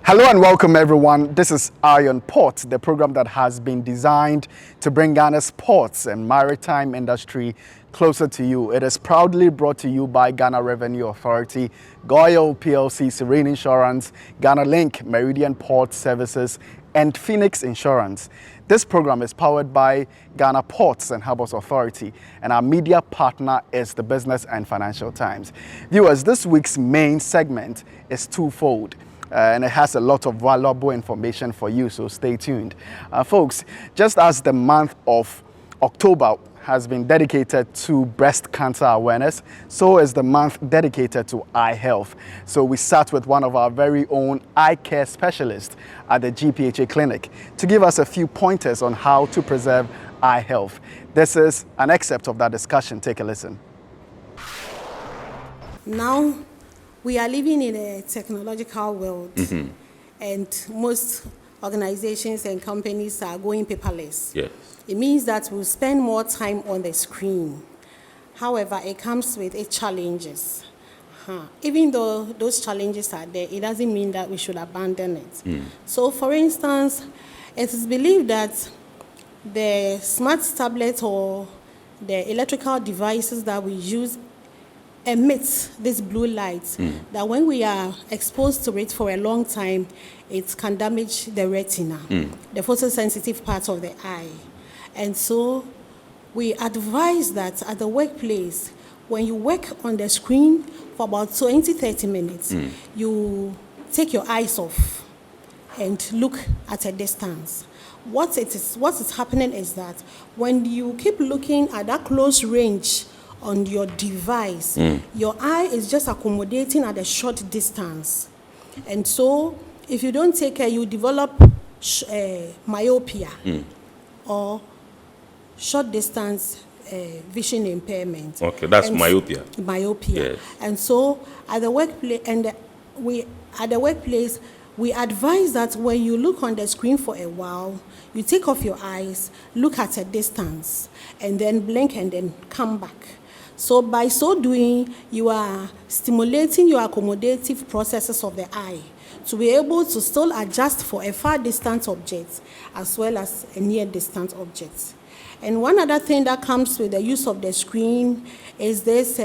Hello and welcome everyone. This is Eye on Port, the program that has been designed to bring Ghana's ports and maritime industry closer to you. It is proudly brought to you by Ghana Revenue Authority, Goyle PLC, Serene Insurance, Ghana Link, Meridian Port Services, and Phoenix Insurance. This program is powered by Ghana Ports and Harbours Authority, and our media partner is the Business and Financial Times. Viewers, this week's main segment is twofold. And it has a lot of valuable information for you, so stay tuned. Folks, just as the month of October has been dedicated to breast cancer awareness, so is the month dedicated to eye health. So we sat with one of our very own eye care specialists at the GPHA clinic to give us a few pointers on how to preserve eye health. This is an excerpt of that discussion. Take a listen. Now, we are living in a technological world, and most organizations and companies are going paperless. Yes. It means that we'll spend more time on the screen. However, it comes with its challenges. Even though those challenges are there, it doesn't mean that we should abandon it. So, for instance, it is believed that the smart tablet or the electrical devices that we use emits this blue light that when we are exposed to it for a long time, it can damage the retina, the photosensitive part of the eye. And so we advise that at the workplace, when you work on the screen for about 20-30 minutes, you take your eyes off and look at a distance. What is happening is that when you keep looking at that close range on your device, your eye is just accommodating at a short distance. And so if you don't take care, you develop myopia or short distance vision impairment. Okay, that's myopia. Myopia. Yes. And so at the workplace, we advise that when you look on the screen for a while, you take off your eyes, look at a distance, and then blink and then come back. So by so doing, you are stimulating your accommodative processes of the eye to be able to still adjust for a far distant object as well as a near distant object. And one other thing that comes with the use of the screen is this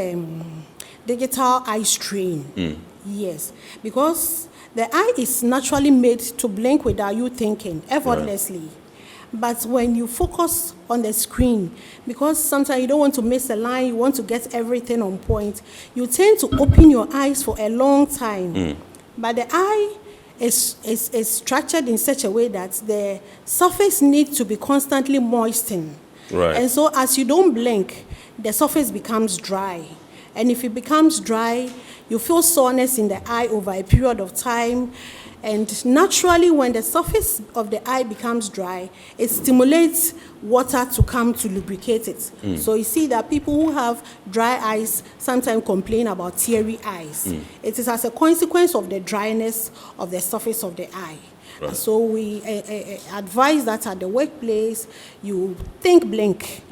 digital eye strain. Yes, because the eye is naturally made to blink without you thinking, effortlessly. Right. But when you focus on the screen, because sometimes you don't want to miss a line, you want to get everything on point, you tend to open your eyes for a long time. But the eye is structured in such a way that the surface needs to be constantly moistened. Right. And so as you don't blink, the surface becomes dry. And if it becomes dry, you feel soreness in the eye over a period of time. And naturally, when the surface of the eye becomes dry, it stimulates water to come to lubricate it. So you see that people who have dry eyes sometimes complain about teary eyes. It is as a consequence of the dryness of the surface of the eye. Right. So we advise that at the workplace, you think blink.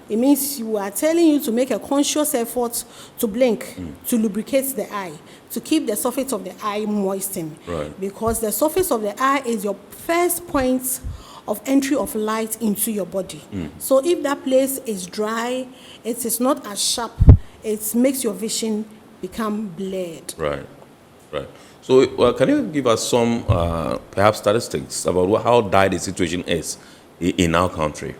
It means you are telling you to make a conscious effort to blink, to lubricate the eye, to keep the surface of the eye moistened. Right. Because the surface of the eye is your first point of entry of light into your body. So if that place is dry, it is not as sharp, it makes your vision become blurred. Right, right. So can you give us some perhaps statistics about how dire the situation is in our country?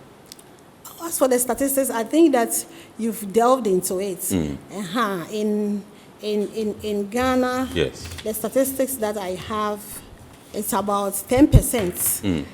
As for the statistics, I think that you've delved into it. In Ghana, yes, the statistics that I have, it's about 10%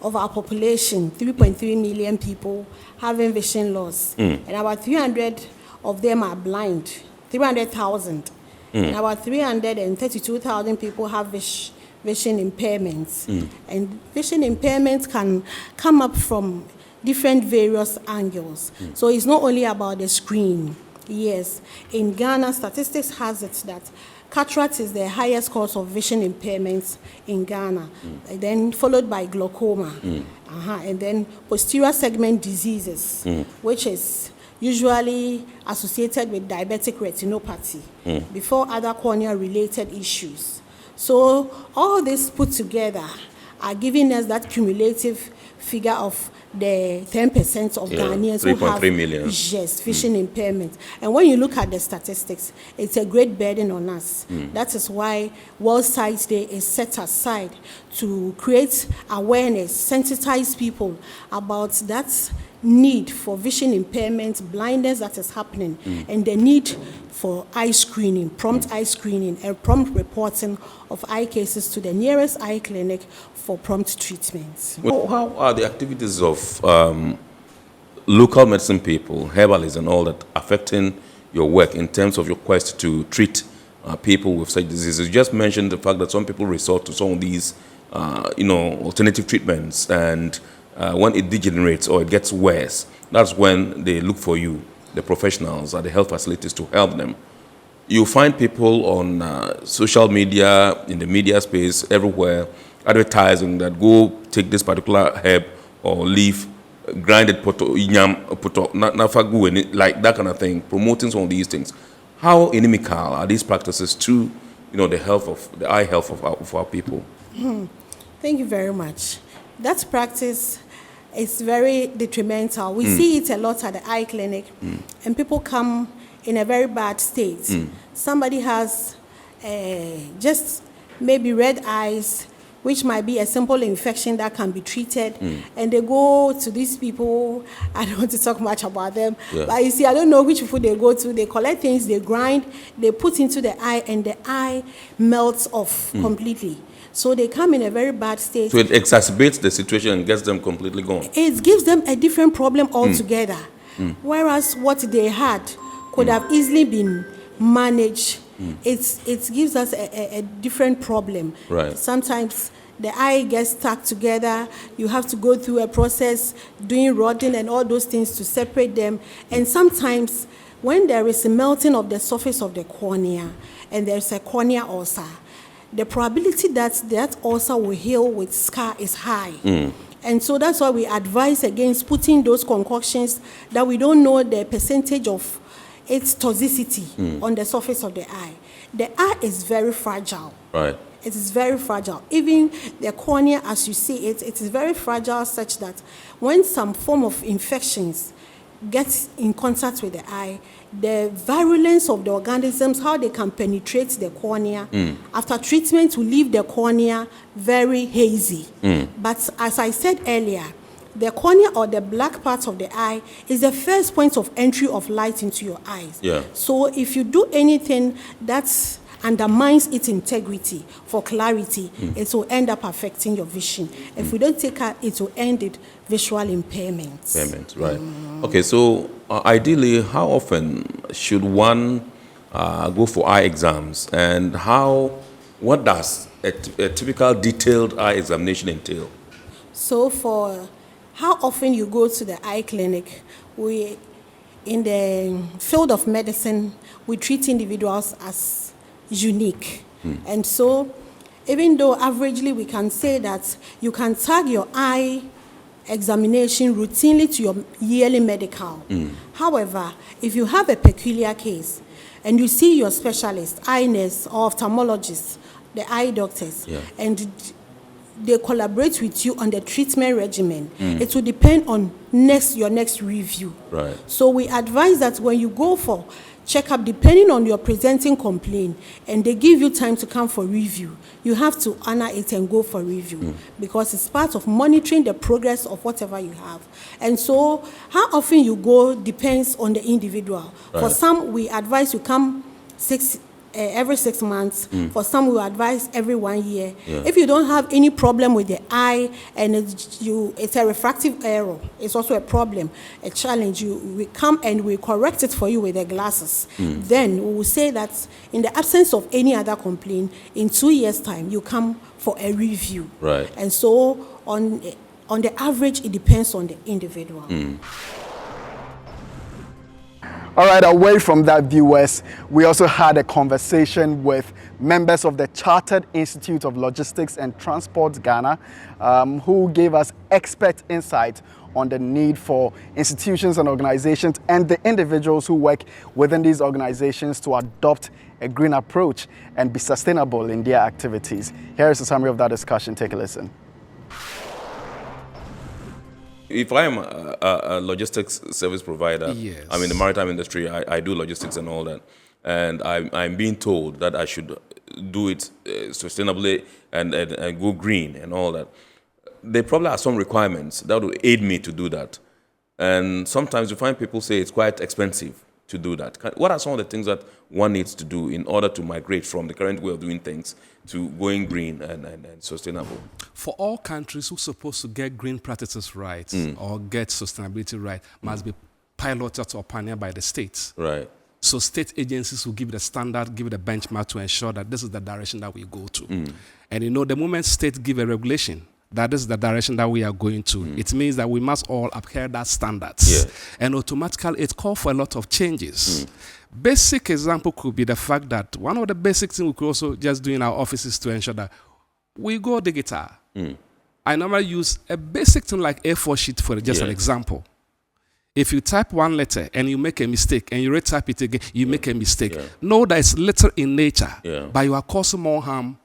of our population, 3.3 million people, having vision loss. And about 300 of them are blind, 300,000. And about 332,000 people have vision impairments. And vision impairments can come up from different various angles. So it's not only about the screen. Yes, in Ghana, statistics has it that cataract is the highest cause of vision impairments in Ghana, and then followed by glaucoma, and then posterior segment diseases, which is usually associated with diabetic retinopathy before other cornea-related issues. So all this put together are giving us that cumulative figure of the 10% of Ghanaians who have 3.3 million. Yes, vision impairment. And when you look at the statistics, it's a great burden on us. That is why World Sight Day is set aside to create awareness, sensitize people about that need for vision impairment, blindness that is happening, and the need for eye screening, prompt eye screening, and prompt reporting of eye cases to the nearest eye clinic for prompt treatment. Well, how are the activities of local medicine people, herbalists and all that affecting your work in terms of your quest to treat people with such diseases? You just mentioned the fact that some people resort to some of these, alternative treatments, and when it degenerates or it gets worse, that's when they look for you, the professionals at the health facilities, to help them. You find people on social media, in the media space, everywhere, advertising that go take this particular herb or leaf, grind it, like that kind of thing, promoting some of these things. How inimical are these practices to, the eye health of our people? Thank you very much. That practice is very detrimental. We see it a lot at the eye clinic, and people come in a very bad state. Somebody has just maybe red eyes, which might be a simple infection that can be treated, and they go to these people. I don't want to talk much about them, but you see, I don't know which people they go to. They collect things, they grind, they put into the eye, and the eye melts off completely. So they come in a very bad state. So it exacerbates the situation and gets them completely gone. It gives them a different problem altogether. Whereas what they had could have easily been managed. It gives us a different problem. Right. Sometimes the eye gets stuck together. You have to go through a process, doing rodding and all those things to separate them. And sometimes when there is a melting of the surface of the cornea and there's a cornea ulcer, the probability that that ulcer will heal with scar is high. And so that's why we advise against putting those concoctions that we don't know the percentage of its toxicity on the surface of the eye. The eye is very fragile. Right. It is very fragile. Even the cornea, as you see it, it is very fragile such that when some form of infections get in contact with the eye, the virulence of the organisms, how they can penetrate the cornea, after treatment will leave the cornea very hazy. But as I said earlier, the cornea or the black part of the eye is the first point of entry of light into your eyes. Yeah. So if you do anything that undermines its integrity for clarity, it will end up affecting your vision. If we don't take care, it will end in visual impairments. Impairment, right. Okay, so ideally, how often should one go for eye exams, and what does a typical detailed eye examination entail? So for how often you go to the eye clinic, we, in the field of medicine, we treat individuals as unique. And so even though averagely we can say that you can tag your eye examination routinely to your yearly medical. However, if you have a peculiar case and you see your specialist, eye nurse or ophthalmologist, the eye doctors, and they collaborate with you on the treatment regimen, it will depend on your next review. Right. So we advise that when you go for checkup, depending on your presenting complaint, and they give you time to come for review, you have to honor it and go for review, because it's part of monitoring the progress of whatever you have. And so how often you go depends on the individual. Right. For some, we advise you come every 6 months. For some, we advise every 1 year. If you don't have any problem with the eye and it's a refractive error, it's also a problem, a challenge, we come and we correct it for you with the glasses. Then we will say that in the absence of any other complaint, in 2 years' time, you come for a review. Right. And so on the average, it depends on the individual. All right, away from that, viewers, we also had a conversation with members of the Chartered Institute of Logistics and Transport Ghana, who gave us expert insight on the need for institutions and organizations and the individuals who work within these organizations to adopt a green approach and be sustainable in their activities. Here is a summary of that discussion. Take a listen. If I am a logistics service provider, Yes. I'm in the maritime industry, I do logistics and all that, and I'm being told that I should do it sustainably and go green and all that. There probably are some requirements that will aid me to do that. And sometimes you find people say it's quite expensive to do that. What are some of the things that one needs to do in order to migrate from the current way of doing things to going green and sustainable? For all countries who are supposed to get green practices right or get sustainability right, must be piloted or pioneered by the states. Right. So state agencies will give the standard, give the benchmark to ensure that this is the direction that we go to. And the moment states give a regulation, that is the direction that we are going to. It means that we must all adhere that standards. Yes. And automatically it calls for a lot of changes. Basic example could be the fact that one of the basic things we could also just do in our offices to ensure that we go digital. I normally use a basic thing like A4 sheet for just an example. If you type one letter and you make a mistake and you retype it again, you make a mistake. Know that it's little in nature, but you are causing more harm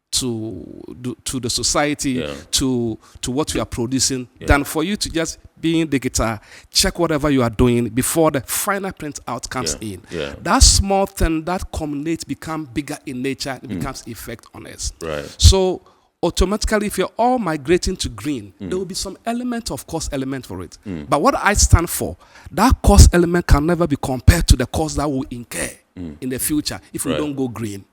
to the society, to what you are producing, than for you to just be in digital, check whatever you are doing before the final print out comes in. That small thing that culminates become bigger in nature, it becomes effect on us. Right. So automatically, if you're all migrating to green, there will be some element of cost element for it. But what I stand for, that cost element can never be compared to the cost that will incur in the future if we don't go green.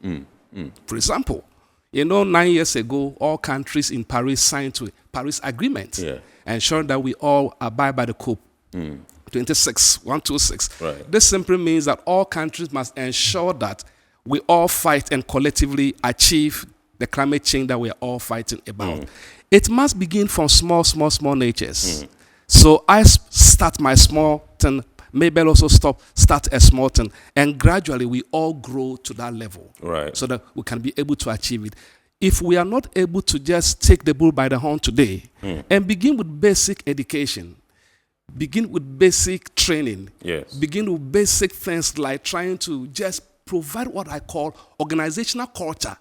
For example, 9 years ago, all countries in Paris signed to Paris Agreement, ensuring that we all abide by the COP 126. Right. This simply means that all countries must ensure that we all fight and collectively achieve the climate change that we are all fighting about. It must begin from small natures. So I start my small thing, maybe I'll also start a small thing, and gradually we all grow to that level, so that we can be able to achieve it. If we are not able to just take the bull by the horn today and begin with basic education, begin with basic training, begin with basic things like trying to just provide what I call organizational culture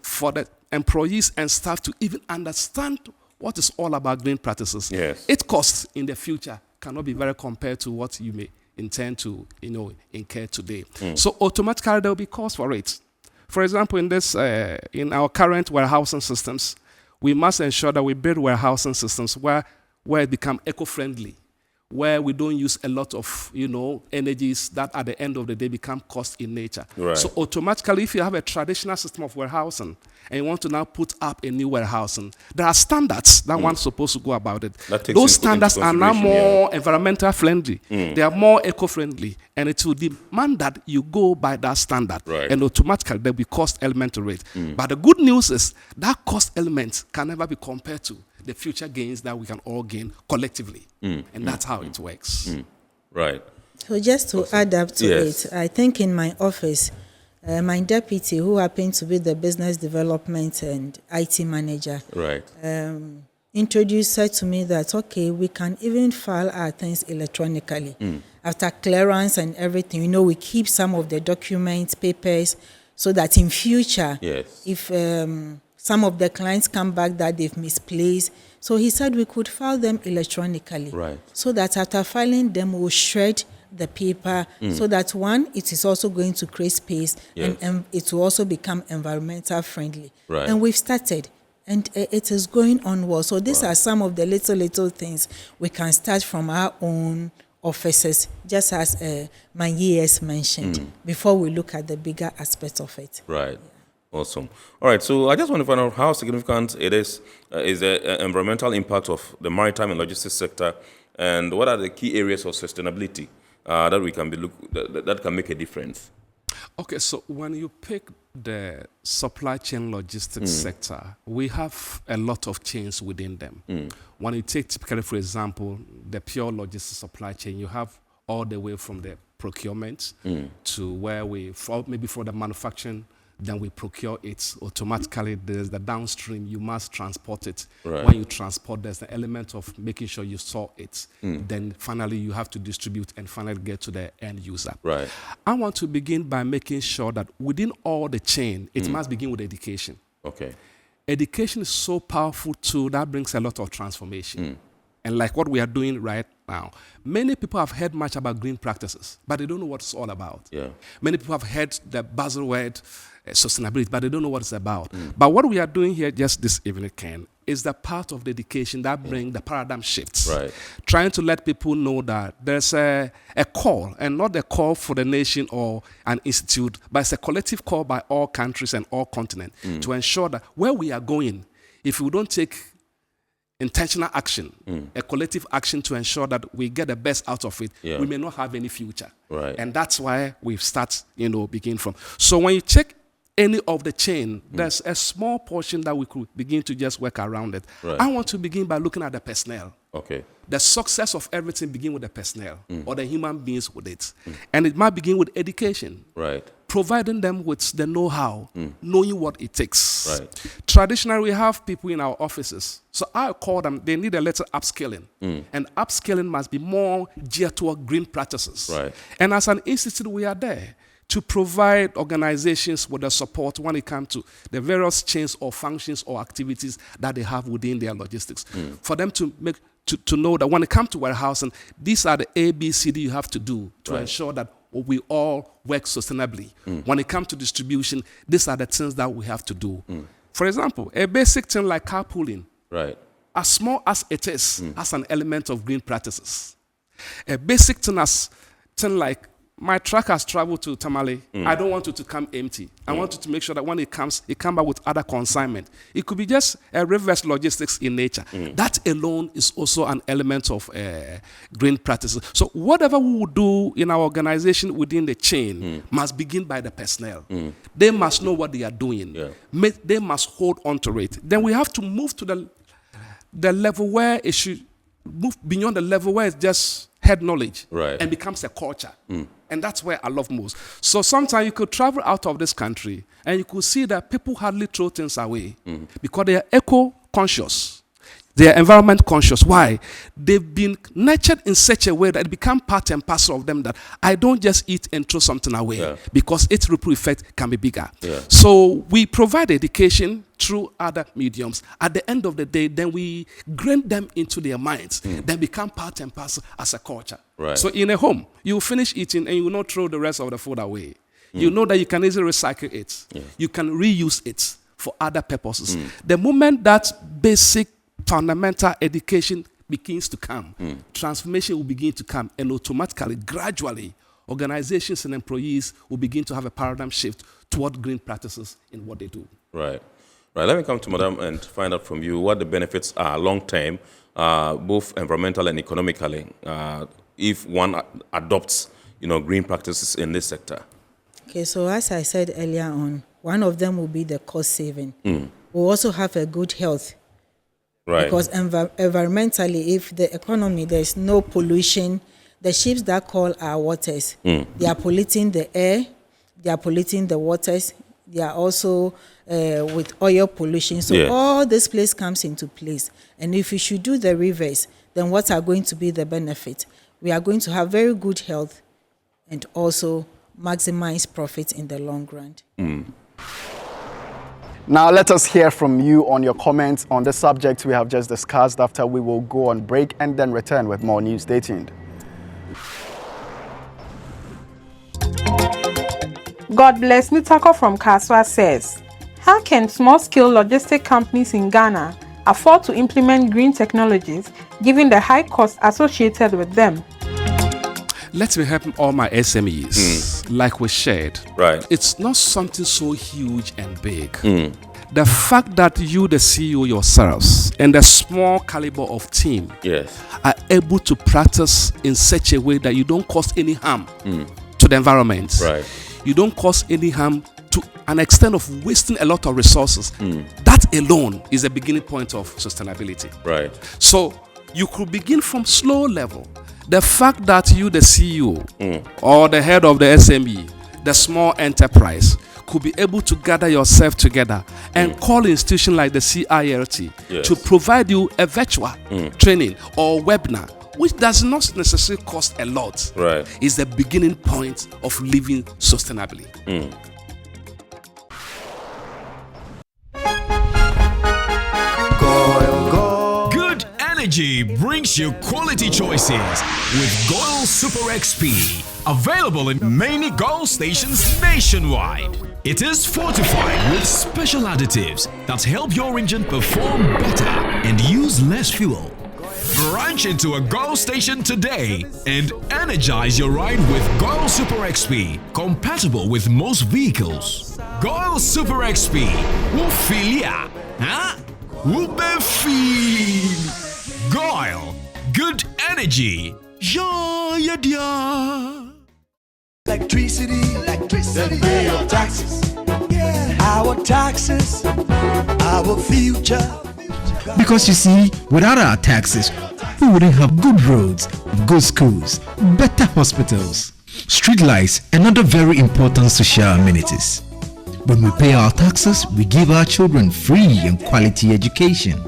for the employees and staff to even understand what is all about green practices. It costs in the future cannot be very compared to what you may intend to incur today. So automatically there will be cost for it. For example, in our current warehousing systems, we must ensure that we build warehousing systems where it become eco-friendly, where we don't use a lot of energies that at the end of the day become cost in nature. So automatically, if you have a traditional system of warehousing and you want to now put up a new warehousing, there are standards that one's supposed to go about it. Those standards are now more environmental friendly. They are more eco-friendly, and it will demand that you go by that standard. And automatically there will be cost element to it. But the good news is that cost element can never be compared to the future gains that we can all gain collectively. And that's how it works. Right. So just to add up to it, I think in my office, my deputy, who happened to be the business development and IT manager, said to me that, okay, we can even file our things electronically. After clearance and everything, we keep some of the documents, papers, so that in future, if some of the clients come back that they've misplaced. So he said we could file them electronically. So that after filing them, we'll shred the paper so that one, it is also going to create space and it will also become environmental friendly. And we've started and it is going on well. So these are some of the little things we can start from our own offices, just as my ES mentioned, before we look at the bigger aspect of it. Awesome. All right, so I just want to find out how significant it is the environmental impact of the maritime and logistics sector, and what are the key areas of sustainability that we can that can make a difference. Okay, so when you pick the supply chain logistics sector, we have a lot of chains within them. When you take typically, for example, the pure logistics supply chain, you have all the way from the procurement to where maybe for the manufacturing, then we procure it automatically. There's the downstream, you must transport it. Right. When you transport, there's the element of making sure you store it. Then finally you have to distribute and finally get to the end user. Right. I want to begin by making sure that within all the chain, it must begin with education. Okay. Education is so powerful too, that brings a lot of transformation. And like what we are doing right now, many people have heard much about green practices, but they don't know what it's all about. Yeah. Many people have heard the buzzword sustainability, but they don't know what it's about. But what we are doing here just this evening, Ken, is the part of the education that brings the paradigm shifts. Right. Trying to let people know that there's a call, and not a call for the nation or an institute, but it's a collective call by all countries and all continents to ensure that where we are going, if we don't take intentional action, a collective action to ensure that we get the best out of it, we may not have any future. Right. And that's why we've started, begin from. So when you check any of the chain, there's a small portion that we could begin to just work around it. Right. I want to begin by looking at the personnel. Okay. The success of everything begins with the personnel or the human beings with it. And it might begin with education. Right. Providing them with the know-how, knowing what it takes. Right. Traditionally, we have people in our offices. So I call them, they need a little upskilling. And upskilling must be more geared toward green practices. Right. And as an institute, we are there to provide organizations with the support when it comes to the various chains or functions or activities that they have within their logistics. For them to make to know that when it comes to warehousing, these are the A, B, C, D you have to do to ensure that we all work sustainably. When it comes to distribution, these are the things that we have to do. For example, a basic thing like carpooling, Right. as small as it is, as an element of green practices. A basic thing like my truck has traveled to Tamale. I don't want it to come empty. I want it to make sure that when it comes back with other consignment. It could be just a reverse logistics in nature. That alone is also an element of green practices. So whatever we will do in our organization within the chain must begin by the personnel. They must know what they are doing. Yeah. They must hold on to it. Then we have to move to the level where it should move beyond the level where it's just head knowledge and becomes a culture. And that's where I love most. So sometimes you could travel out of this country and you could see that people hardly throw things away because they are eco-conscious. They are environment conscious. Why? They've been nurtured in such a way that it becomes part and parcel of them that I don't just eat and throw something away because its ripple effect can be bigger. So we provide education through other mediums. At the end of the day, then we grain them into their minds, then become part and parcel as a culture. Right. So in a home, you will finish eating and you will not throw the rest of the food away. You know that you can easily recycle it. You can reuse it for other purposes. The moment that basic fundamental education begins to come, transformation will begin to come, and automatically, gradually, organizations and employees will begin to have a paradigm shift toward green practices in what they do. Right. Right. Let me come to Madam and find out from you what the benefits are long-term, both environmental and economically, if one adopts, green practices in this sector. Okay, so as I said earlier on, one of them will be the cost saving. We'll also have a good health. Right. Because environmentally, if the economy, there's no pollution, the ships that call our waters, they are polluting the air, they are polluting the waters, they are also with oil pollution. So all this place comes into place. And if we should do the reverse, then what are going to be the benefit? We are going to have very good health and also maximize profit in the long run. Now let us hear from you on your comments on the subject we have just discussed. After we will go on break and then return with more news. Stay tuned. God bless Nutako from Kaswa says, how can small-scale logistic companies in Ghana afford to implement green technologies given the high costs associated with them? Let me help all my SMEs, like we shared. Right. It's not something so huge and big. The fact that you, the CEO yourselves, and the small caliber of team are able to practice in such a way that you don't cause any harm to the environment. Right. You don't cause any harm to an extent of wasting a lot of resources. That alone is a beginning point of sustainability. Right. So you could begin from slow level. The fact that you, the CEO, or the head of the SME, the small enterprise, could be able to gather yourself together and call an institution like the CILT to provide you a virtual training or webinar, which does not necessarily cost a lot, is the beginning point of living sustainably. Good energy brings you quality choices with Goil Super XP. Available in many Goil stations nationwide. It is fortified with special additives that help your engine perform better and use less fuel. Branch into a Goil station today and energize your ride with Goil Super XP, compatible with most vehicles. Goil Super XP will feel ya, huh? Will be feel. Goil, good energy. Yeah, yeah, yeah. Electricity, then pay your taxes. Yeah. Our taxes, our future. Because you see, without our taxes, we wouldn't have good roads, good schools, better hospitals, street lights, and other very important social amenities. When we pay our taxes, we give our children free and quality education.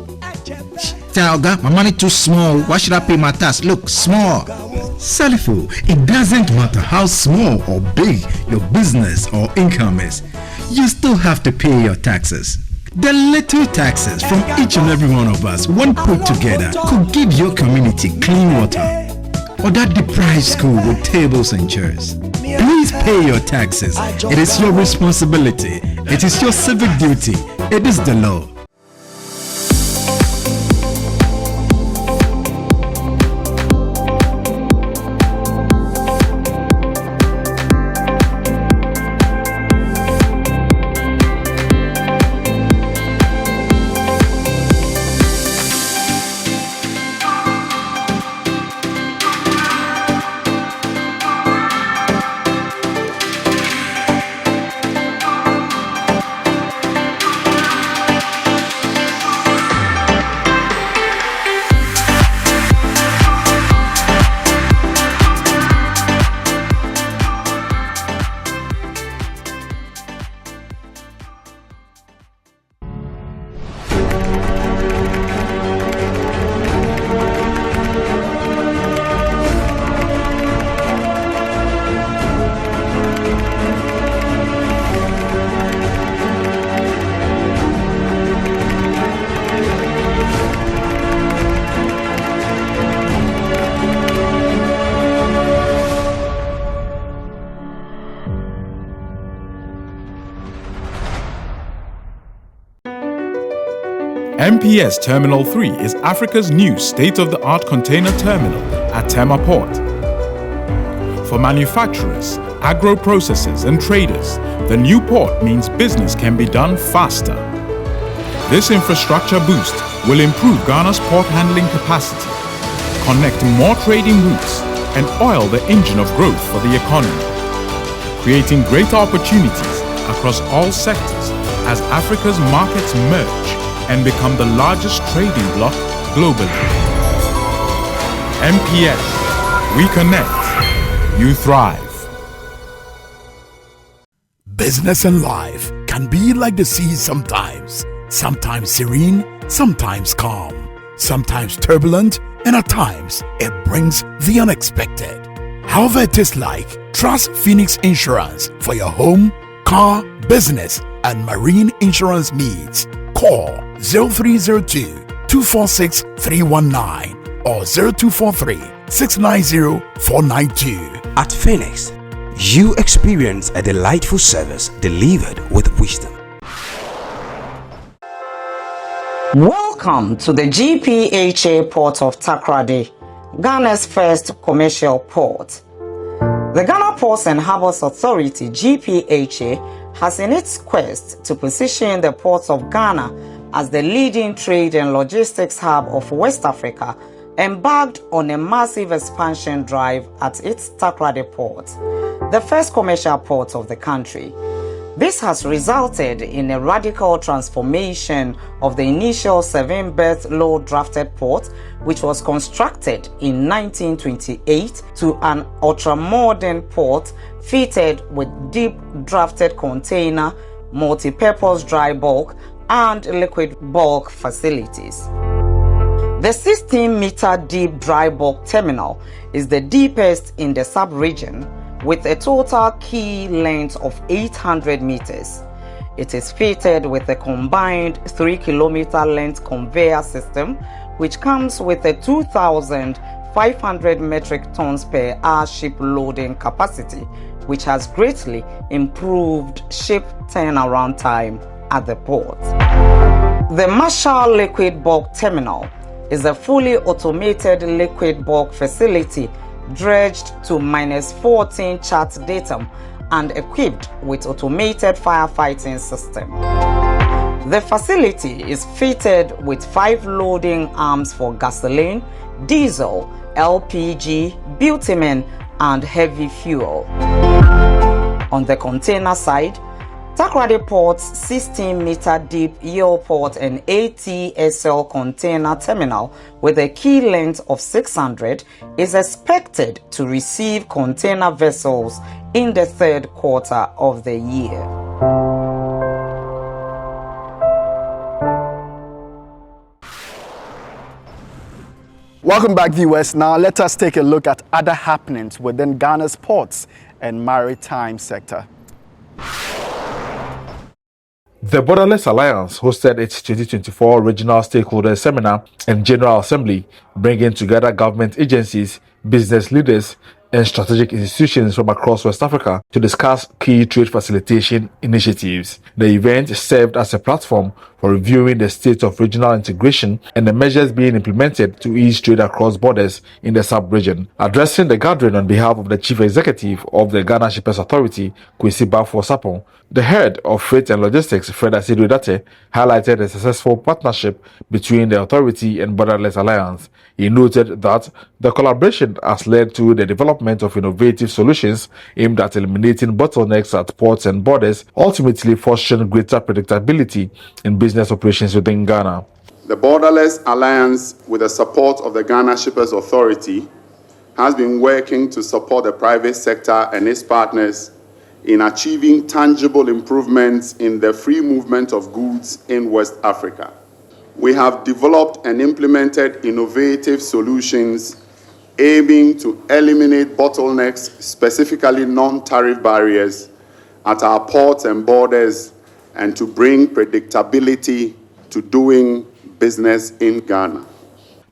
Talga, my money too small. Why should I pay my tax? Look, small. Salifo, it doesn't matter how small or big your business or income is. You still have to pay your taxes. The little taxes from each and every one of us, when put together, could give your community clean water or that deprived school with tables and chairs. Please pay your taxes. It is your responsibility. It is your civic duty. It is the law. MPS Terminal 3 is Africa's new state-of-the-art container terminal at Tema Port. For manufacturers, agro-processors and traders, the new port means business can be done faster. This infrastructure boost will improve Ghana's port handling capacity, connect more trading routes, and oil the engine of growth for the economy, creating greater opportunities across all sectors as Africa's markets merge and become the largest trading bloc globally. MPS, we connect, you thrive. Business and life can be like the sea sometimes. Sometimes serene, sometimes calm, sometimes turbulent, and at times it brings the unexpected. However it is like, trust Phoenix Insurance for your home, car, business, and marine insurance needs. Call 0302-246-319 or 0243-690-492. At Phoenix, you experience a delightful service delivered with wisdom. Welcome to the GPHA port of Takoradi, Ghana's first commercial port. The Ghana Ports and Harbours Authority (GPHA) has in its quest to position the ports of Ghana as the leading trade and logistics hub of West Africa, embarked on a massive expansion drive at its Takoradi port, the first commercial port of the country. This has resulted in a radical transformation of the initial 7-berth low-drafted port, which was constructed in 1928, to an ultra-modern port fitted with deep drafted container, multi-purpose dry bulk, and liquid bulk facilities. The 16-meter deep dry bulk terminal is the deepest in the sub-region, with a total quay length of 800 meters. It is fitted with a combined 3-kilometer length conveyor system, which comes with a 2,500 metric tons per hour ship loading capacity, which has greatly improved ship turnaround time at the port. The Marshall Liquid Bulk Terminal is a fully automated liquid bulk facility dredged to -14 chart datum and equipped with automated firefighting system. The facility is fitted with 5 loading arms for gasoline, diesel, LPG, bitumen, and heavy fuel. On the container side, Takoradi Port's 16-meter deep yield port and ATSL container terminal with a quay length of 600 is expected to receive container vessels in the third quarter of the year. Welcome back, viewers. Now let us take a look at other happenings within Ghana's ports and maritime sector. The Borderless Alliance hosted its 2024 Regional Stakeholders Seminar and General Assembly, bringing together government agencies, business leaders, and strategic institutions from across West Africa to discuss key trade facilitation initiatives. The event served as a platform for reviewing the state of regional integration and the measures being implemented to ease trade across borders in the sub-region. Addressing the gathering on behalf of the Chief Executive of the Ghana Shippers Authority, Kwesi Bafo Sapon, the head of Freight and Logistics, Fred Asidu Date, highlighted the successful partnership between the authority and Borderless Alliance. He noted that the collaboration has led to the development of innovative solutions aimed at eliminating bottlenecks at ports and borders, ultimately fostering greater predictability in business operations within Ghana. The Borderless Alliance, with the support of the Ghana Shippers Authority, has been working to support the private sector and its partners in achieving tangible improvements in the free movement of goods in West Africa. We have developed and implemented innovative solutions aiming to eliminate bottlenecks, specifically non-tariff barriers, at our ports and borders, and to bring predictability to doing business in Ghana.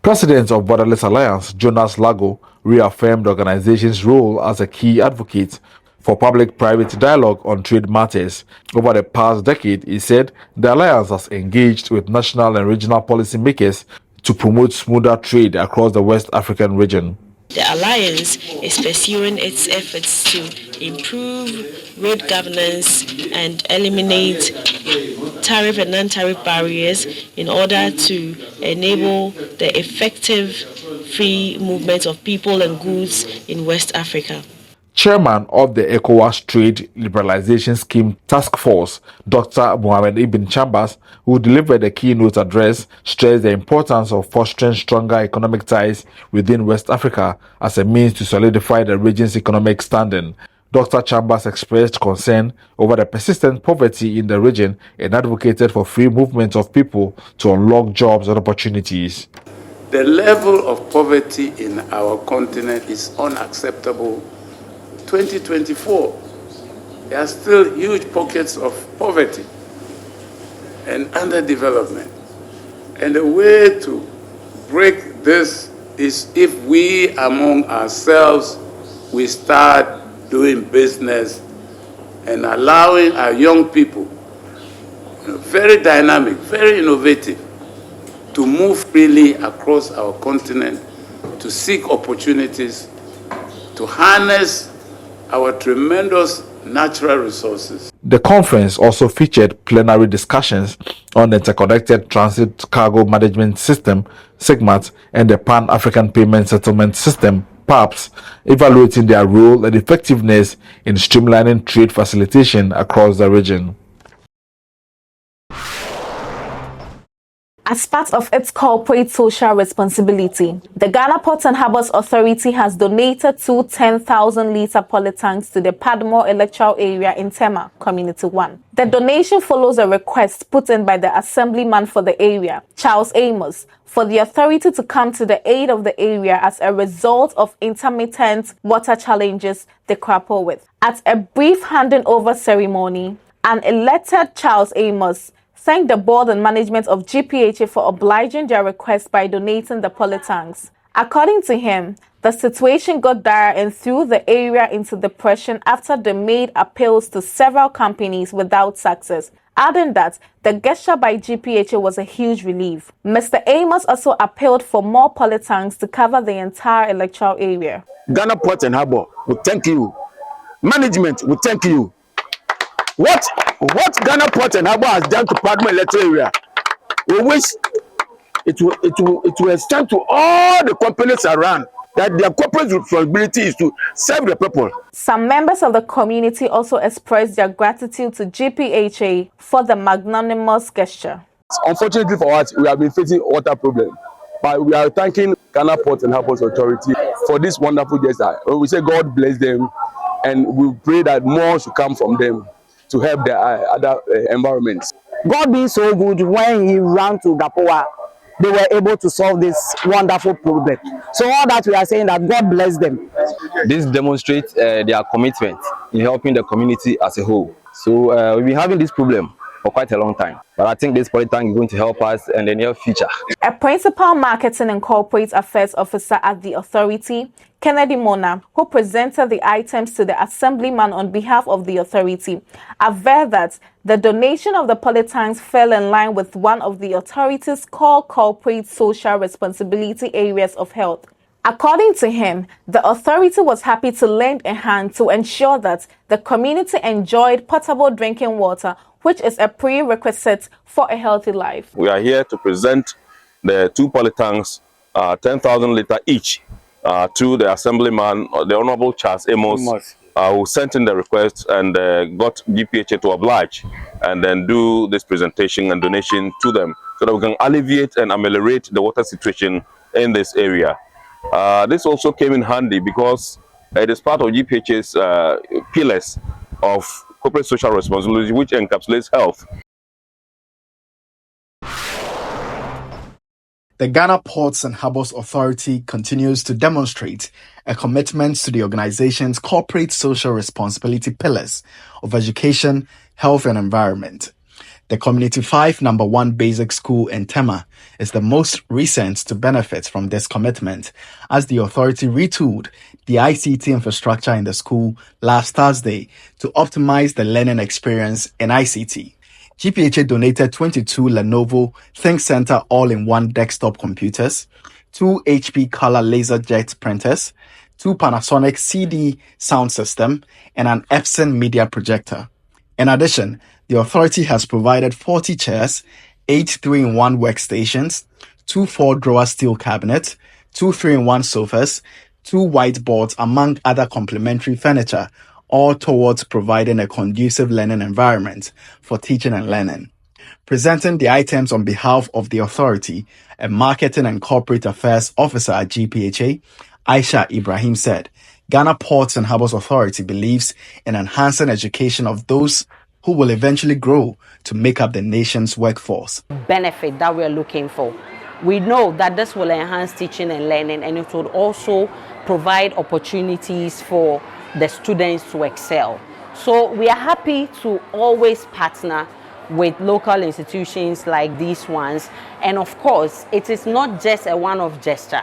President of Borderless Alliance, Jonas Lago, reaffirmed the organization's role as a key advocate for public-private dialogue on trade matters. Over the past decade, he said, the Alliance has engaged with national and regional policymakers to promote smoother trade across the West African region. The Alliance is pursuing its efforts to improve road governance and eliminate tariff and non-tariff barriers in order to enable the effective free movement of people and goods in West Africa. Chairman of the ECOWAS Trade Liberalization Scheme Task Force, Dr. Mohamed Ibn Chambers, who delivered a keynote address, stressed the importance of fostering stronger economic ties within West Africa as a means to solidify the region's economic standing. Dr. Chambers expressed concern over the persistent poverty in the region and advocated for free movement of people to unlock jobs and opportunities. The level of poverty in our continent is unacceptable. 2024, there are still huge pockets of poverty and underdevelopment. And the way to break this is if we among ourselves, we start doing business and allowing our young people, very dynamic, very innovative, to move freely across our continent, to seek opportunities, to harness our tremendous natural resources. The conference also featured plenary discussions on the Interconnected Transit Cargo Management System, SIGMAT, and the Pan-African Payment Settlement System, PAPs, evaluating their role and effectiveness in streamlining trade facilitation across the region. As part of its corporate social responsibility, the Ghana Ports and Harbours Authority has donated 2 10,000-litre polytanks to the Padmore electoral area in Tema, Community 1. The donation follows a request put in by the Assemblyman for the area, Charles Amos, for the authority to come to the aid of the area as a result of intermittent water challenges they grapple with. At a brief handing over ceremony, an elected Charles Amos thanked the board and management of GPHA for obliging their request by donating the polytanks. According to him, the situation got dire and threw the area into depression after they made appeals to several companies without success, adding that the gesture by GPHA was a huge relief. Mr. Amos also appealed for more polytanks to cover the entire electoral area. Ghana Port and Harbour, we thank you. Management, we thank you. What Ghana Port and Harbour has done to Padmore electoral area, we wish it will extend to all the companies around, that their corporate responsibility is to serve the people. Some members of the community also expressed their gratitude to GPHA for the magnanimous gesture. Unfortunately for us, we have been facing water problem, but we are thanking Ghana Port and Harbours Authority for this wonderful gesture. We say God bless them, and we pray that more should come from them to help the other environments. God being so good, when he ran to Gapoa, they were able to solve this wonderful problem. So all that we are saying that God bless them. This demonstrates their commitment in helping the community as a whole. So we've been having this problem for quite a long time, but I think this polytank is going to help us in the near future. A principal marketing and corporate affairs officer at the authority, Kennedy Mona, who presented the items to the assemblyman on behalf of the authority, averred that the donation of the polytanks fell in line with one of the authority's core corporate social responsibility areas of health. According to him, the authority was happy to lend a hand to ensure that the community enjoyed potable drinking water, which is a prerequisite for a healthy life. We are here to present the 2 polytanks, 10,000 litre each, to the assemblyman, the Honorable Charles Amos, who sent in the request and got GPHA to oblige and then do this presentation and donation to them so that we can alleviate and ameliorate the water situation in this area. This also came in handy because it is part of GPHA's pillars of corporate social responsibility, which encapsulates health. The Ghana Ports and Harbours Authority continues to demonstrate a commitment to the organization's corporate social responsibility pillars of education, health and environment. The Community 5 No. 1 Basic School in Tema is the most recent to benefit from this commitment, as the authority retooled the ICT infrastructure in the school last Thursday to optimize the learning experience in ICT. GPHA donated 22 Lenovo ThinkCenter all-in-one desktop computers, 2 HP Color LaserJet printers, 2 Panasonic CD sound system, and an Epson media projector. In addition, the authority has provided 40 chairs, 8 3-in-1 workstations, 2 4-drawer steel cabinets, 2 3-in-1 sofas, 2 whiteboards, among other complementary furniture, all towards providing a conducive learning environment for teaching and learning. Presenting the items on behalf of the authority, a marketing and corporate affairs officer at GPHA, Aisha Ibrahim, said, Ghana Ports and Harbours Authority believes in enhancing education of those who will eventually grow to make up the nation's workforce. Benefit that we're looking for. We know that this will enhance teaching and learning, and it will also provide opportunities for the students to excel. So we are happy to always partner with local institutions like these ones. And of course, it is not just a one-off gesture.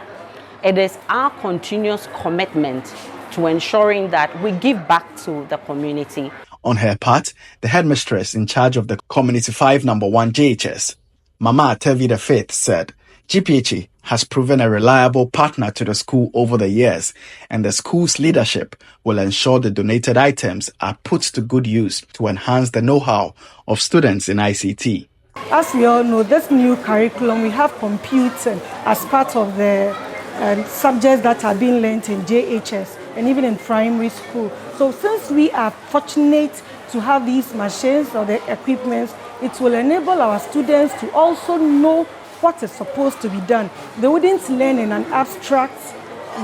It is our continuous commitment to ensuring that we give back to the community. On her part, the headmistress in charge of the Community 5 No. 1 JHS, Mama Tevida Faith, said, GPHA has proven a reliable partner to the school over the years, and the school's leadership will ensure the donated items are put to good use to enhance the know-how of students in ICT. As we all know, this new curriculum, we have computing as part of the subjects that are being learnt in JHS and even in primary school. So since we are fortunate to have these machines or the equipment, it will enable our students to also know what is supposed to be done. They wouldn't learn in an abstract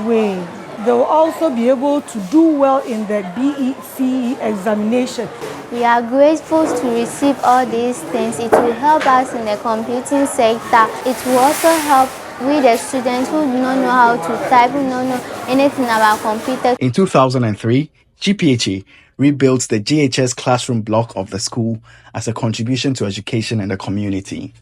way. They will also be able to do well in the BECE examination. We are grateful to receive all these things. It will help us in the computing sector. It will also help we the students who do not know how to type, who do not know anything about computers. In 2003, GPHA rebuilt the GHS classroom block of the school as a contribution to education in the community.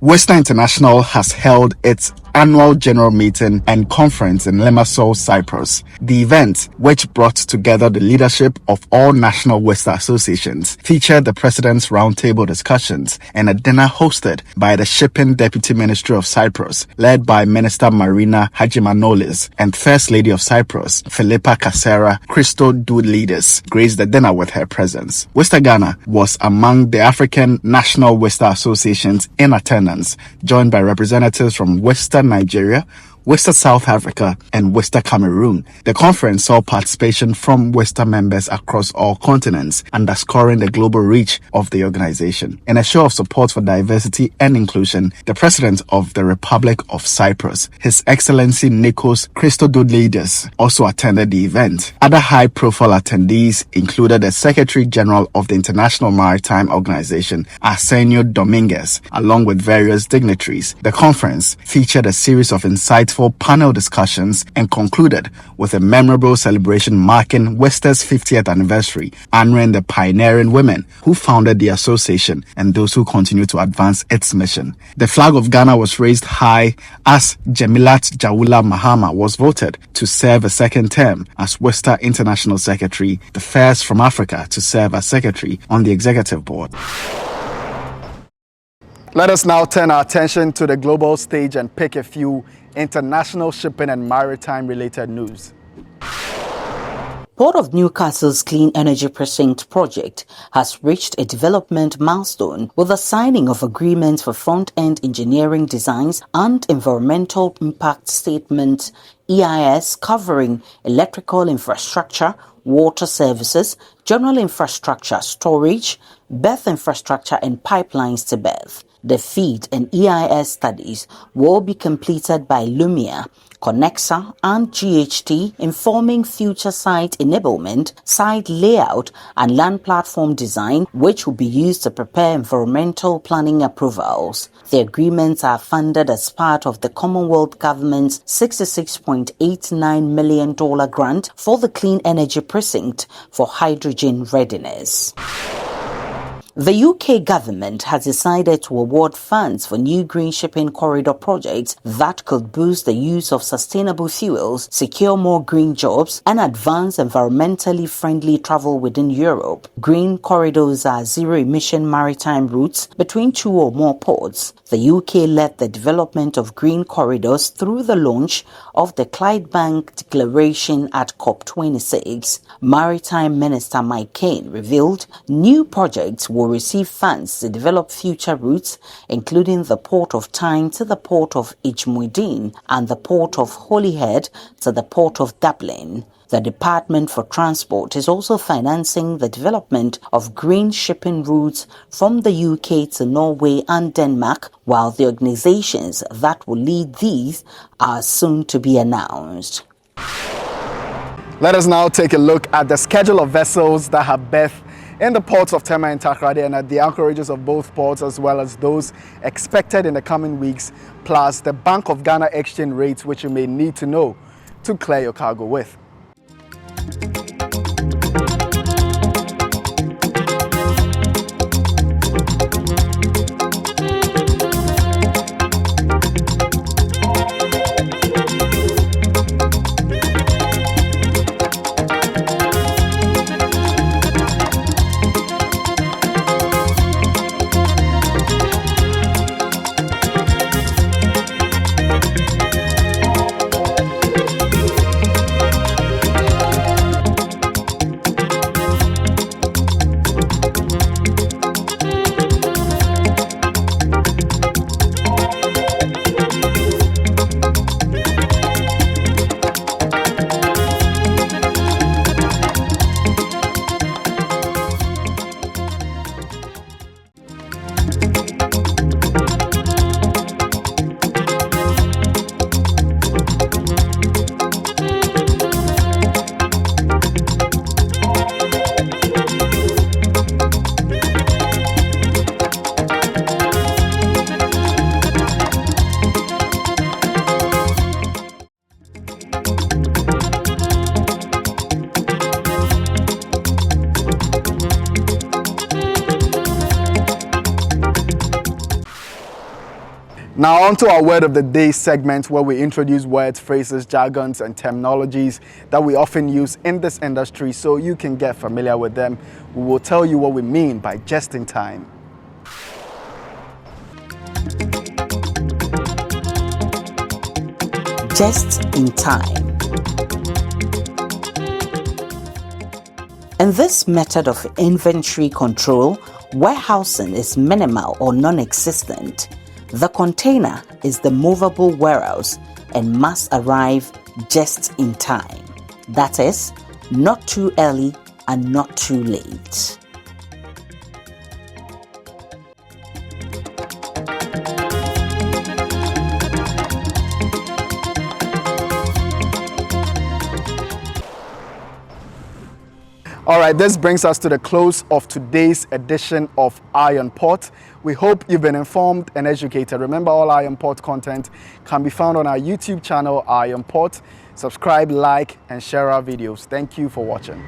WISTA International has held its annual general meeting and conference in Limassol, Cyprus. The event, which brought together the leadership of all national WISTA associations, featured the President's roundtable discussions and a dinner hosted by the Shipping Deputy Ministry of Cyprus, led by Minister Marina Hadjimanolis, and First Lady of Cyprus, Philippa Kasera Christodoulidis, graced the dinner with her presence. WISTA Ghana was among the African national WISTA associations in attendance, joined by representatives from WISTA Nigeria, WISTA South Africa, and WISTA Cameroon. The conference saw participation from WISTA members across all continents, underscoring the global reach of the organization. In a show of support for diversity and inclusion, the President of the Republic of Cyprus, His Excellency Nikos Christodoulidis, also attended the event. Other high-profile attendees included the Secretary General of the International Maritime Organization, Arsenio Dominguez, along with various dignitaries. The conference featured a series of insightful panel discussions and concluded with a memorable celebration marking WISTA's 50th anniversary, honoring the pioneering women who founded the association and those who continue to advance its mission. The flag of Ghana was raised high as Jamilat Jawula Mahama was voted to serve a second term as WISTA International Secretary, the first from Africa to serve as Secretary on the Executive Board. Let us now turn our attention to the global stage and pick a few international shipping and maritime related news. Port of Newcastle's Clean Energy Precinct project has reached a development milestone with the signing of agreements for front-end engineering designs and environmental impact statement EIS covering electrical infrastructure, water services, general infrastructure, storage, berth infrastructure and pipelines to berth. The FEED and EIS studies will be completed by Lumia, Connexa and GHT, informing future site enablement, site layout and land platform design, which will be used to prepare environmental planning approvals. The agreements are funded as part of the Commonwealth Government's $66.89 million grant for the Clean Energy Precinct for hydrogen readiness. The UK government has decided to award funds for new green shipping corridor projects that could boost the use of sustainable fuels, secure more green jobs, and advance environmentally friendly travel within Europe. Green corridors are zero-emission maritime routes between two or more ports. The UK led the development of green corridors through the launch of the Clydebank Declaration at COP26. Maritime Minister Mike Kane revealed new projects will receive funds to develop future routes, including the Port of Tyne to the Port of Ijmuideen and the Port of Holyhead to the Port of Dublin. The Department for Transport is also financing the development of green shipping routes from the UK to Norway and Denmark, while the organizations that will lead these are soon to be announced. Let us now take a look at the schedule of vessels that have berth in the ports of Tema and Takoradi and at the anchorages of both ports, as well as those expected in the coming weeks, plus the Bank of Ghana exchange rates, which you may need to know to clear your cargo with. Now on to our word of the day segment, where we introduce words, phrases, jargons and terminologies that we often use in this industry so you can get familiar with them. We will tell you what we mean by just in time. Just in time. In this method of inventory control, warehousing is minimal or non-existent. The container is the movable warehouse and must arrive just in time. That is, not too early and not too late. All right, this brings us to the close of today's edition of Iron Pot. We hope you've been informed and educated. Remember, all Iron Pot content can be found on our YouTube channel, Iron Pot. Subscribe, like, and share our videos. Thank you for watching.